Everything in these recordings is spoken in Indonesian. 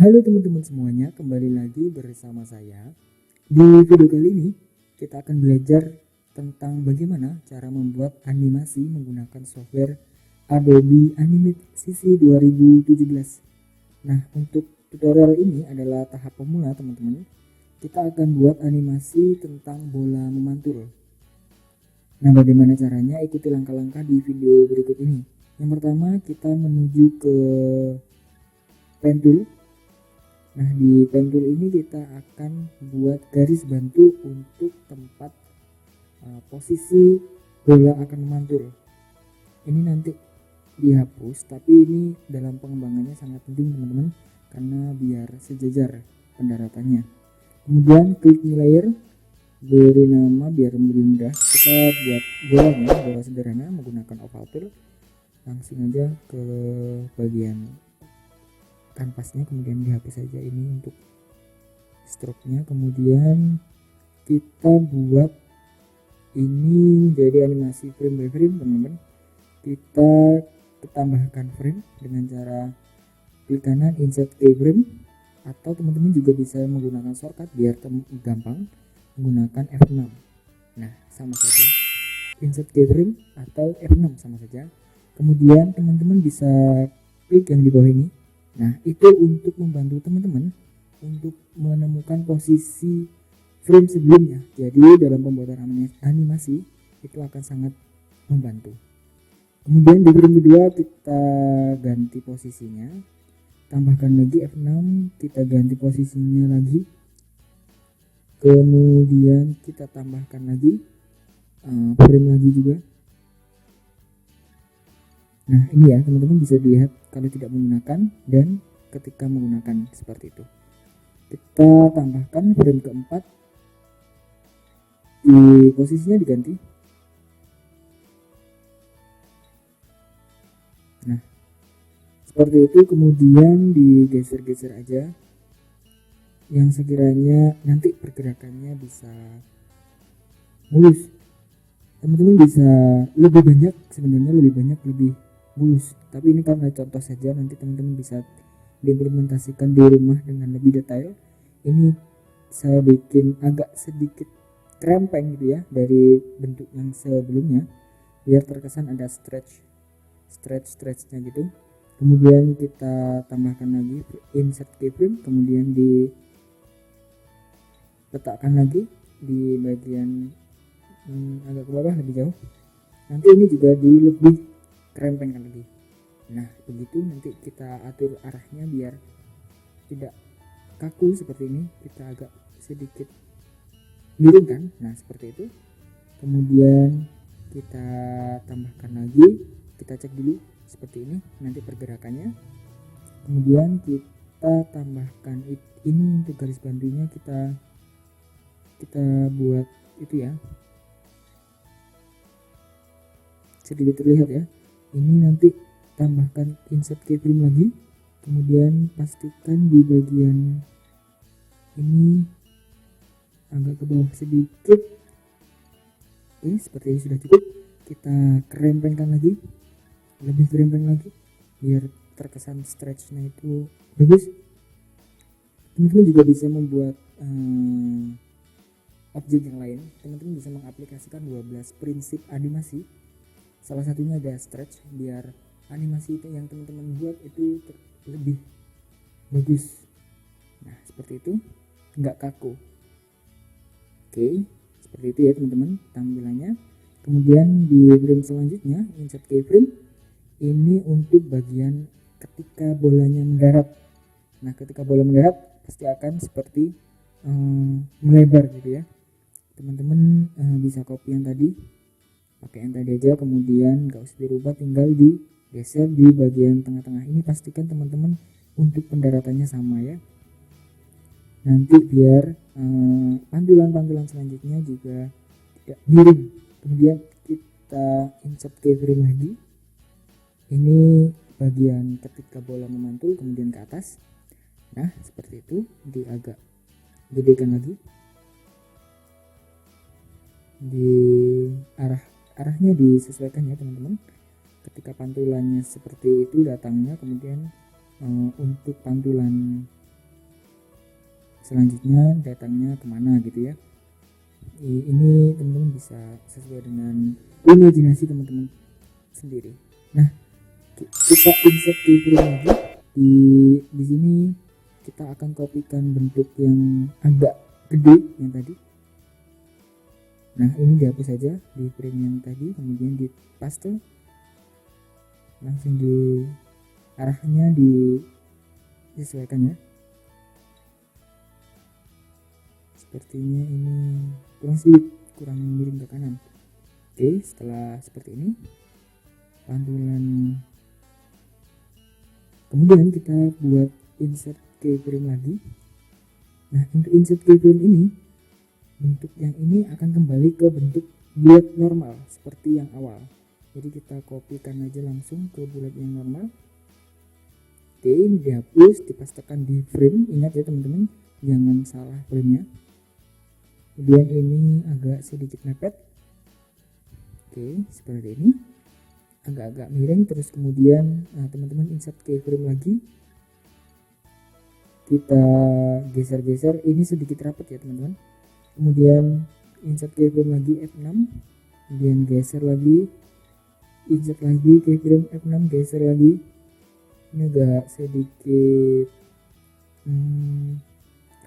Halo teman-teman semuanya, kembali lagi bersama saya. Di video kali ini kita akan belajar tentang bagaimana cara membuat animasi menggunakan software Adobe Animate CC 2017. Nah, untuk tutorial ini adalah tahap pemula teman-teman. Kita akan buat animasi tentang bola memantul. Nah, bagaimana caranya? Ikuti langkah-langkah di video berikut ini. Yang pertama, kita menuju ke pen tool. Nah, di pen tool ini kita akan buat garis bantu untuk tempat posisi bola akan memantul. Ini nanti dihapus, tapi ini dalam pengembangannya sangat penting teman-teman, karena biar sejajar pendaratannya. Kemudian klik new layer, beri nama biar lebih mudah. Kita buat bola sederhana menggunakan oval tool. Langsung aja ke bagian kanvasnya, kemudian dihapus saja ini untuk stroke-nya. Kemudian kita buat ini menjadi animasi frame by frame teman-teman. Kita tambahkan frame dengan cara klik kanan insert keyframe, atau teman-teman juga bisa menggunakan shortcut biar gampang menggunakan F6. Nah, sama saja insert keyframe atau F6 sama saja. Kemudian teman-teman bisa klik yang di bawah ini. Nah, itu untuk membantu teman-teman untuk menemukan posisi frame sebelumnya. Jadi dalam pembuatan animasi itu akan sangat membantu. Kemudian di frame kedua kita ganti posisinya, tambahkan lagi F6, kita ganti posisinya lagi. Kemudian kita tambahkan lagi frame lagi juga. Nah, ini ya teman-teman bisa dilihat kalau tidak menggunakan dan ketika menggunakan seperti itu. Kita tambahkan frame keempat, di posisinya diganti. Nah, seperti itu. Kemudian digeser-geser aja yang sekiranya nanti pergerakannya bisa mulus. Teman-teman bisa lebih banyak, sebenarnya lebih mulus, tapi ini karena contoh saja, nanti teman-teman bisa diimplementasikan di rumah dengan lebih detail. Ini saya bikin agak sedikit krempeng gitu ya dari bentuk yang sebelumnya, biar terkesan ada stretchnya gitu. Kemudian kita tambahkan lagi insert keyframe, kemudian diletakkan lagi di bagian agak ke bawah lebih jauh. Nanti ini juga lebih krempengkan lagi. Nah, begitu nanti kita atur arahnya biar tidak kaku seperti ini, kita agak sedikit miringkan. Nah, seperti itu. Kemudian kita tambahkan lagi, kita cek dulu seperti ini nanti pergerakannya. Kemudian kita tambahkan ini untuk garis bantunya, kita buat itu ya, sedikit terlihat ya. Ini nanti tambahkan insert keyframe lagi, kemudian pastikan di bagian ini agak ke bawah sedikit. Oke, seperti ini sudah cukup. Kita krempengkan lagi, lebih krempeng lagi biar terkesan stretchnya itu bagus. Teman-teman juga bisa membuat objek yang lain. Teman-teman bisa mengaplikasikan 12 prinsip animasi. Salah satunya ada stretch, biar animasi itu yang teman-teman buat itu lebih bagus. Nah, seperti itu, nggak kaku. Oke, seperti itu ya teman-teman tampilannya. Kemudian di frame selanjutnya insert keyframe, ini untuk bagian ketika bolanya mendarat. Nah, ketika bola mendarat pasti akan seperti melebar gitu ya. Teman-teman bisa copy yang tadi, pakai yang tadi aja, kemudian gak usah dirubah, tinggal digeser di bagian tengah-tengah. Ini pastikan teman-teman untuk pendaratannya sama ya, nanti biar pantulan-pantulan selanjutnya juga tidak miring. Kemudian kita insert keyframe lagi, ini bagian ketika bola memantul kemudian ke atas. Nah, seperti itu, agak gedekan lagi di arahnya disesuaikan ya teman-teman. Ketika pantulannya seperti itu datangnya, kemudian untuk pantulan selanjutnya datangnya kemana gitu ya. Ini teman-teman bisa sesuai dengan imajinasi teman-teman sendiri. Nah, kita insert keyframe lagi di sini. Kita akan kopikan bentuk yang agak gede yang tadi. Nah, ini dihapus saja di frame yang tadi, kemudian di paste, langsung di arahnya disesuaikan ya. Sepertinya ini kurang miring ke kanan. Oke, setelah seperti ini pantulan, kemudian kita buat insert keyframe lagi. Nah, untuk insert keyframe ini, bentuk yang ini akan kembali ke bentuk bulat normal seperti yang awal. Jadi kita kopikan aja langsung ke bulat yang normal. Oke, ini dihapus, dipastekan di frame. Ingat ya teman-teman, jangan salah frame-nya. Kemudian ini agak sedikit mepet. Oke, seperti ini. Agak-agak miring. Terus kemudian teman-teman insert keyframe lagi. Kita geser-geser, ini sedikit rapat ya teman-teman. Kemudian insert keyframe lagi F6, kemudian geser lagi, insert lagi keyframe F6, geser lagi. Ini agak sedikit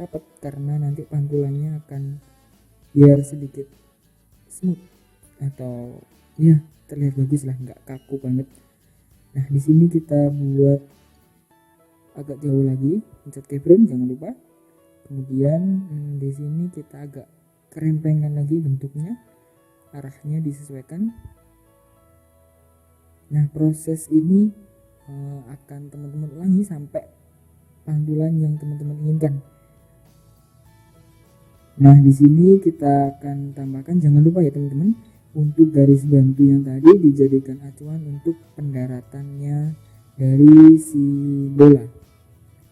rapat karena nanti pantulannya akan biar sedikit smooth atau ya terlihat bagus lah, nggak kaku banget. Nah, di sini kita buat agak jauh lagi, insert keyframe jangan lupa. Kemudian di sini kita agak kerempengan lagi bentuknya, arahnya disesuaikan. Nah, proses ini akan teman-teman ulangi sampai pantulan yang teman-teman inginkan. Nah, di sini kita akan tambahkan, jangan lupa ya teman-teman, untuk garis bantu yang tadi dijadikan acuan untuk pendaratannya dari si bola.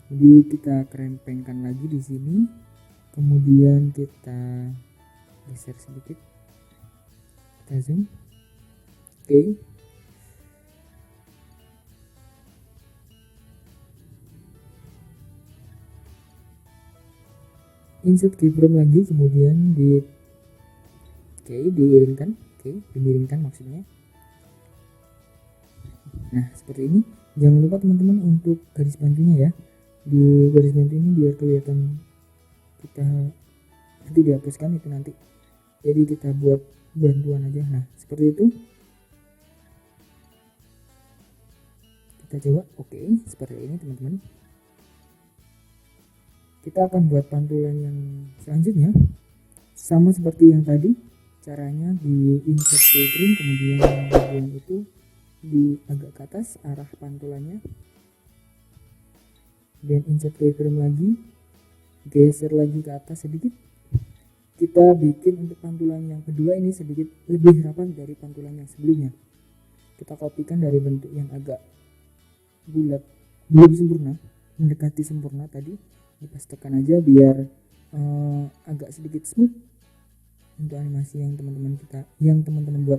Jadi kita kerempengkan lagi di sini, kemudian kita geser sedikit, kita zoom. Oke. Insert keyframe lagi, kemudian dimiringkan maksudnya. Nah, seperti ini. Jangan lupa teman-teman untuk garis bantunya ya. Di garis bantu ini biar kelihatan, kita nanti dihapuskan itu nanti, jadi kita buat bantuan aja. Nah, seperti itu kita coba. Oke, seperti ini teman-teman. Kita akan buat pantulan yang selanjutnya sama seperti yang tadi. Caranya di insert keyframe, kemudian bagian itu di agak ke atas arah pantulannya, dan insert keyframe lagi, geser lagi ke atas sedikit. Kita bikin untuk pantulan yang kedua ini sedikit lebih rapat dari pantulan yang sebelumnya. Kita kopikan dari bentuk yang agak bulat, belum sempurna, mendekati sempurna tadi, dipastikan aja biar agak sedikit smooth untuk animasi yang teman-teman buat.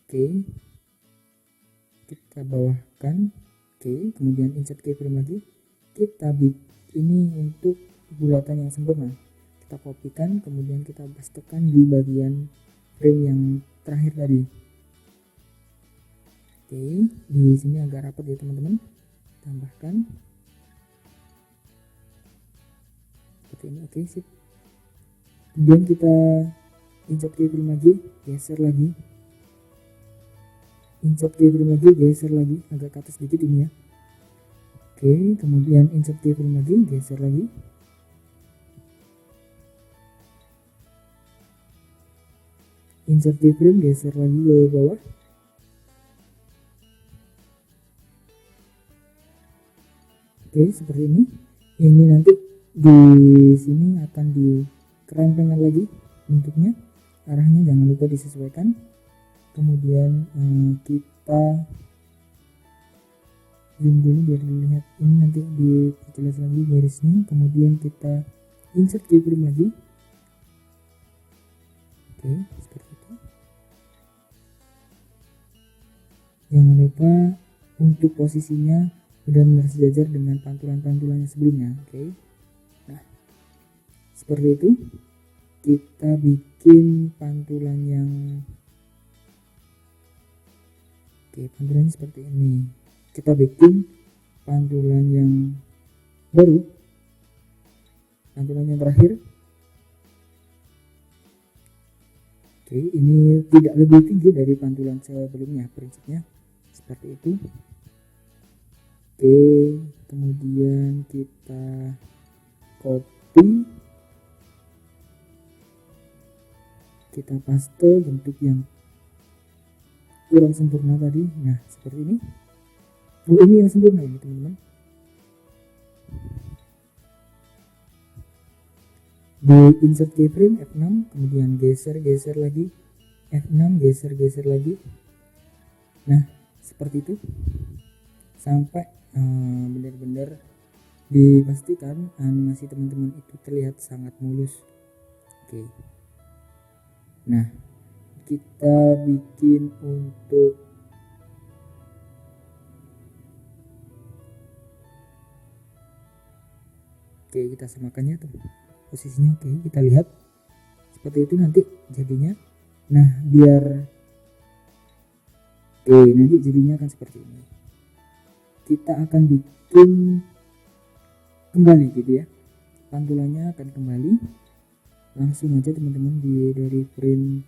Oke, kita bawahkan. Oke, kemudian insert keyframe lagi. Kita ini untuk bulatan yang sempurna. Kita kopikan, kemudian kita pastekan di bagian frame yang terakhir tadi. Oke, di sini agak rapat ya teman-teman. Tambahkan seperti ini. Oke, sip. Kemudian kita insert keyframe lagi, geser lagi. Insert keyframe lagi, geser lagi, agak ke atas sedikit ini ya. Oke, kemudian insert keyframe lagi, geser lagi. Insert keyframe, geser lagi ke bawah. Oke, seperti ini. Ini nanti di sini akan dikerempengkan lagi bentuknya. Arahnya jangan lupa disesuaikan. Kemudian kita zoom dulu biar dilihat, ini nanti dijelas lagi garisnya. Kemudian kita insert keyframe lagi. Oke, seperti itu. Jangan lupa untuk posisinya benar-benar sejajar dengan pantulan-pantulannya sebelumnya. Oke. Nah, seperti itu kita bikin pantulan yang pantulannya seperti ini. Kita bikin pantulan yang baru, pantulan yang terakhir. Ini tidak lebih tinggi dari pantulan sebelumnya, prinsipnya seperti itu. Kemudian kita copy, kita paste bentuk yang kurang sempurna tadi. Nah, seperti ini. Ini yang sempurna ini, teman-teman. Di insert keyframe F6, kemudian geser lagi, F6 geser lagi. Nah, seperti itu sampai benar-benar dipastikan animasi teman-teman itu terlihat sangat mulus. Nah, kita bikin untuk kita samakannya tuh posisinya. Kita lihat seperti itu nanti jadinya. Nah, biar nanti jadinya akan seperti ini. Kita akan bikin kembali gitu ya, pantulannya akan kembali. Langsung aja teman-teman dari frame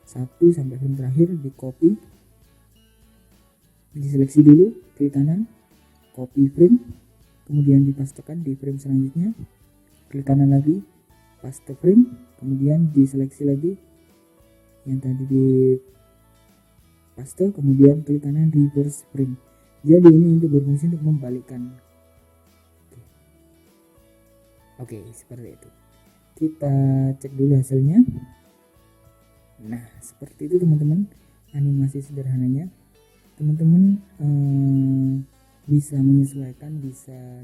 1 sampai frame terakhir di copy, diseleksi dulu klik kanan, copy frame, kemudian dipastekan di frame selanjutnya, klik kanan lagi, paste frame, kemudian diseleksi lagi yang tadi di paste, kemudian klik kanan reverse frame. Jadi ini untuk berfungsi untuk membalikkan. Oke, seperti itu. Kita cek dulu hasilnya. Nah, seperti itu teman-teman animasi sederhananya. Teman-teman bisa menyesuaikan, bisa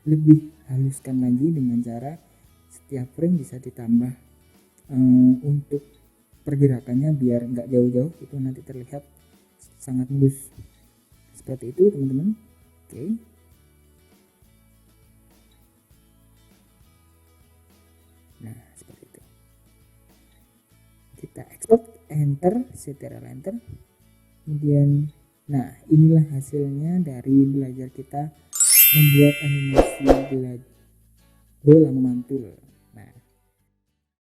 lebih haluskan lagi dengan cara setiap frame bisa ditambah untuk pergerakannya biar nggak jauh-jauh, itu nanti terlihat sangat mulus. Seperti itu teman-teman. Nah, seperti itu. Kita export, enter, ctrl enter. Kemudian, nah inilah hasilnya dari belajar kita membuat animasi bola memantul.